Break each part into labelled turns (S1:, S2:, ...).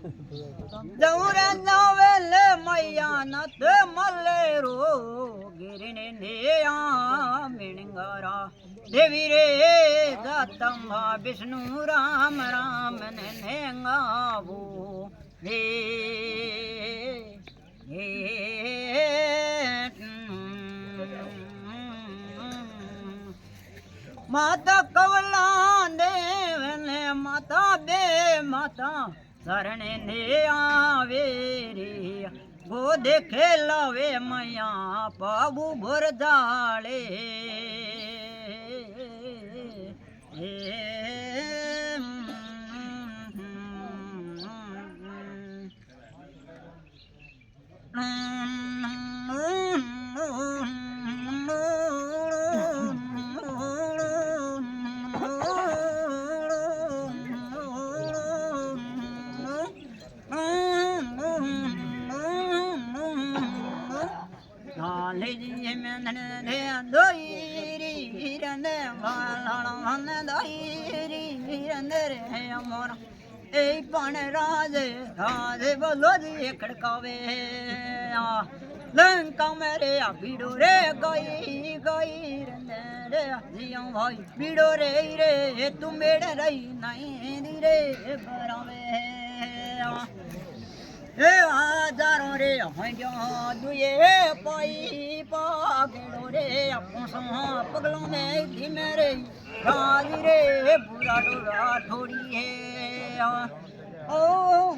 S1: જઉરે નવેલે મૈયા નત મલે રો ગિરને નેયા મિણગરા દેવી રે દત્તંબા વિષ્ણુ રામ રામ ને નેંગાવો હે હે માતા કવલા દેવને માતા બે માતા શરણે ને આવે રે ગો દેખે લવે મૈયા પાબુ ભોર જાળે પણ રાજે રાજે બોલો જી ખડકાવે લંકા મેરે આ ભીડો રે ગઈ ગઈ રે જીઓ ભાઈ ભીડો રે રે તું મેળે રહી નહીં રે બરાવે હે હજારો રે હંગ્યો દુએ પાઈ પાગડો રે પોસો પગલો ને ધીમે રે રાજી રે પૂરા ડોરા ઠોડી હે ઓ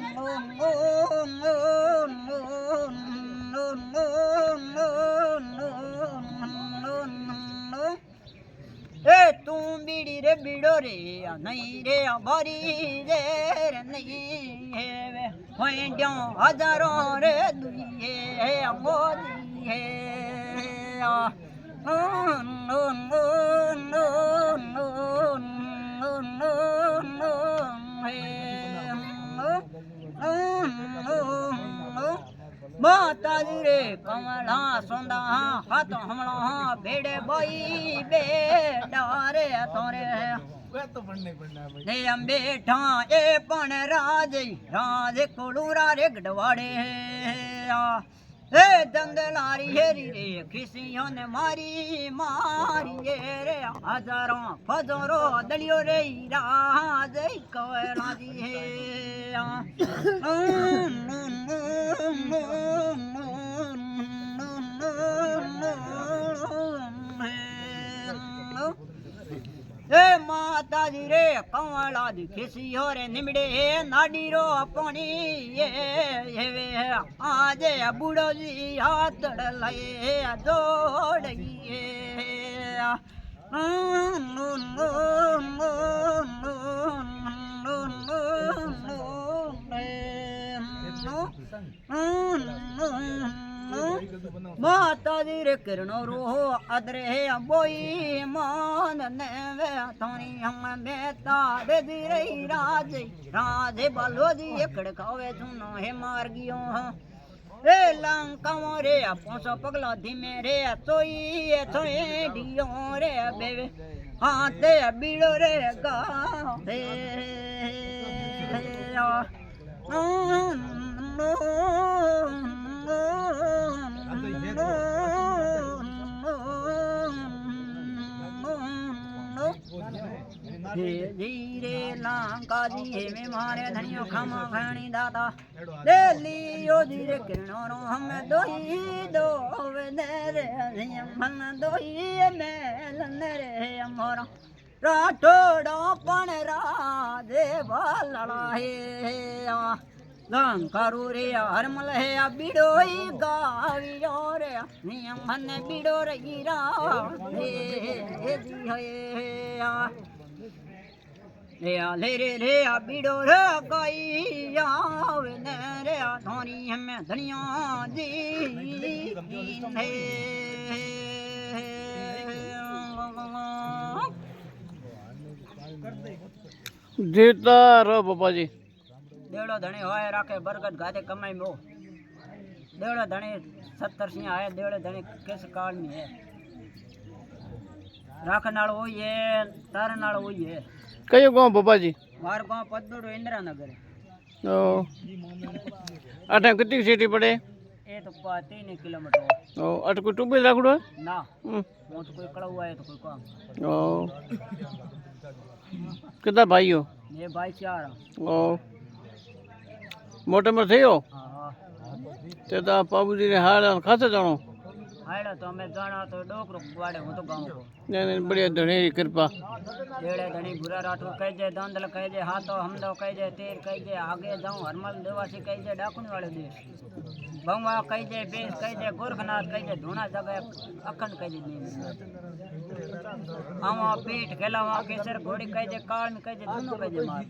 S1: એ તું બીડી રે બીડો રે નહીં રે ભરી રે નહીં હે હોંડ્યો હજારો રે દુઈએ મોદી હે માતાજી રે કમલા સોંદા હાથ હમણાં ભેડે બોઈ બેડા રે તોરે એમ બેઠા એ પણ રાજે રાજે કોડુરા રે ગઢવાડે હે જંગલારી હેરી રે ખીસીઓ ને મારી મારી રે હજારો ફજરો દલિયો રે રાજે કવરાજી હે હે માતાજી રે કવળા દી ખીસીઓ રે નિમડે નાડી રો પાણી હેવે આજે બુડોજી હાથડ લઈ દોડીએ માતાજી રે કિરણો રો અદરે બોઈ માન ને વે થોની હમ મેતા દે રે રાજે રાજે બલોજી ખડકાવે સુનો હે માર્ગિયો એ લંકા રે પોસો પગલો ધીમે રે તોઈ થોઈ ડિયો રે બેવે હાથે બીડો રે ગાવે ધીરે લંકાજી હેમે મારે ધણિયો ખામા ઘણી દાતા લે લીયો ધીરે કિરણો રો હમે દોઈ દોવે ને રે મન દોઈ મેલ ને રે મોરો રાઠોડો પણ રાજે વાલડા હે લંકારુ રે હરમલ હે આ બીડો ગાવ્યો રે નિયમ મને બીડો રે ગીરા હે જી હે લે રે આ બીડો રે ગઈ આવે ને રે આ ધોની હમે ધણિયા જી હે
S2: જીતા રહો બાપાજી
S1: દેવડો ધણી હોય રાખે બરકત ગાતે કમાઈ મો દેવડો ધણી 70 સિંહ આए देवड़े धनी किस काल में है राखनाल हुई है तारनाल हुई है
S2: कयो गांव बाबा जी
S1: मार गांव पदडो इंदिरा नगर
S2: ओ अठे कितनी सीटी पड़े
S1: ये तो 3 किलोमीटर
S2: ओ अट कोई टूबे रखड़ो है
S1: ना वो तो कोई कड़ा हुआ है तो कोई काम
S2: ओ कितना भाई हो
S1: ये भाई 4
S2: ओ मोटे में थे हो
S1: हाँ
S2: ते ता बाबूजी ने हाल खासे जानो
S1: आड़ा तो हमें जाना तो डोकरो वाड़े हूँ तो गाँव को
S2: नहीं बढ़िया धनी की कृपा
S1: डेढ़े धनी बुरा राठौर कह जे दंदल कह जे हाथो हमदो कह जे तेर कह जे आगे जाऊं हरमल देवासी कह जे डाकुनी वाले देश भंवा कह जे बेस कह जे गोरखनाथ कह जे धूना जगह अखंड कह जे आवा पीठ खेलावा केसर घोड़ी कह जे काल में कह जे दोनों कह जे मार